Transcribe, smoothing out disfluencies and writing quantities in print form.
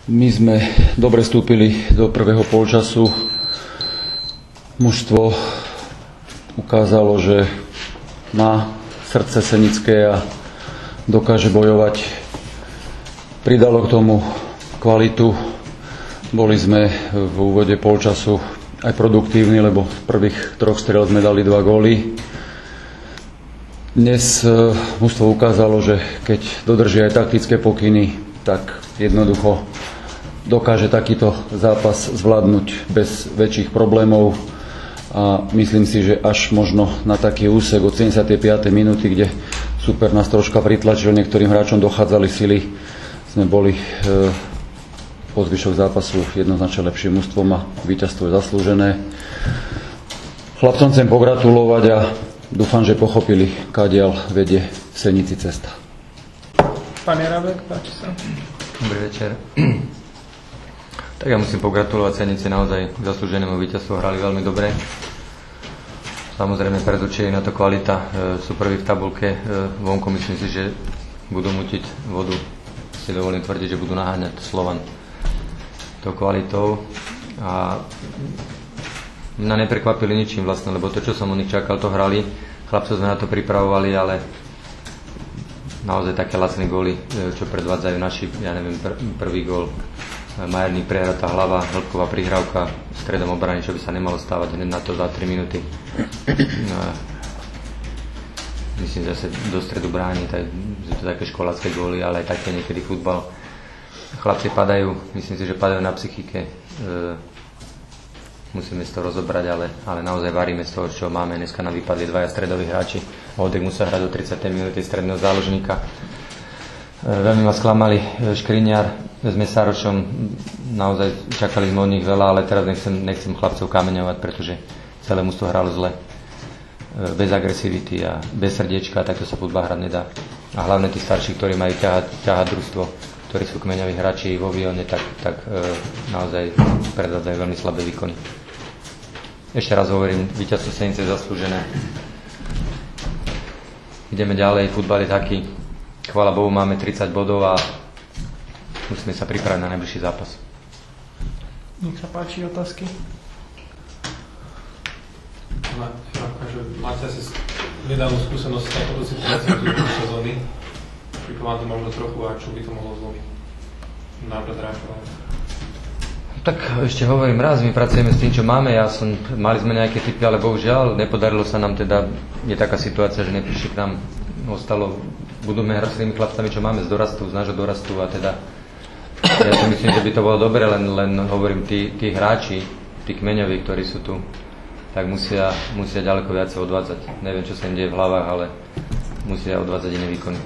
My sme dobre vstúpili do prvého polčasu. Mužstvo ukázalo, že má srdce senické a dokáže bojovať. Pridalo k tomu kvalitu. Boli sme v úvode polčasu aj produktívni, lebo v prvých 3 strel sme dali 2 góly. Dnes mužstvo ukázalo, že keď dodrží aj taktické pokyny, tak jednoducho dokáže takýto zápas zvládnuť bez väčších problémov a myslím si, že až možno na taký úsek od 75. minúty, kde super nás troška pritlačil, niektorým hráčom dochádzali sily, sme boli po zvyšok zápasu jednoznačne lepším mužstvom a víťazstvo je zaslúžené. Chlapcom chcem pogratulovať a dúfam, že pochopili, kadiaľ vedie v Senici cesta. Pán Jarabek, páči sa. Dobrý večer. Tak ja musím pogratulovať Senici, naozaj k zaslúženému víťazstvu, hrali veľmi dobre. Samozrejme predurčuje na to kvalita, sú prví v tabulke, vonku myslím si, že budú mutiť vodu. Si dovolím tvrdiť, že budú naháňať Slovan tou kvalitou a mňa neprekvapili ničím vlastne, lebo to, čo som od nich čakal, to hrali. Chlapcov sme na to pripravovali, ale naozaj také lacné góly, čo predvádzajú naši, ja neviem, prvý gól. Majerník, prehratá hlava, hĺbková prihrávka stredom obrany, čo by sa nemalo stávať hneď na to za 3 minúty. Myslím, že sa do stredu bráni, že to také školácké góly, ale aj také niekedy futbal. Chlapci padajú, myslím si, že padajú na psychike. Musíme si to rozobrať, ale naozaj varíme z toho, čo máme. Dneska nám vypadli 2 stredoví hráči. Hodek musel hrať do 30. minúty stredného záložníka. Veľmi ma sklamali Škriňar s Mesárošom. Naozaj čakali sme od nich veľa, ale teraz nechcem chlapcov kameňovať, pretože celé mužstvo hralo zle. Bez agresivity a bez srdiečka, takto sa futbal hrať nedá. A hlavne tí starší, ktorí majú ťahať družstvo, ktorí sú kmeňoví hráči vo Vione, tak naozaj predvádzajú veľmi slabé výkony. Ešte raz hovorím, víťazstvo Senice je zaslúžené. Ideme ďalej, futbal je taký. Chvála Bohu, máme 30 bodov a musíme sa pripraviť na najbližší zápas. Nech sa páči, otázky. Máte asi nedávnu skúsenosť s takouto situáciou z úvodu sezóny. Pripomám to možno trochu a čo by to mohlo zlomiť návrat hráčov? Tak ešte hovorím raz, my pracujeme s tým, čo máme. Mali sme nejaké tipy, ale bohužiaľ nepodarilo sa nám teda, je taká situácia, že neprišli k nám, budeme hrať s tými chlapcami, čo máme z nášho dorastu a teda ja si myslím, že by to bolo dobre, len hovorím, tí hráči, tí kmeňoví, ktorí sú tu, tak musia ďaleko viacej odvádzať. Neviem, čo sa im deje v hlavách, ale musia odvádzať iné výkony.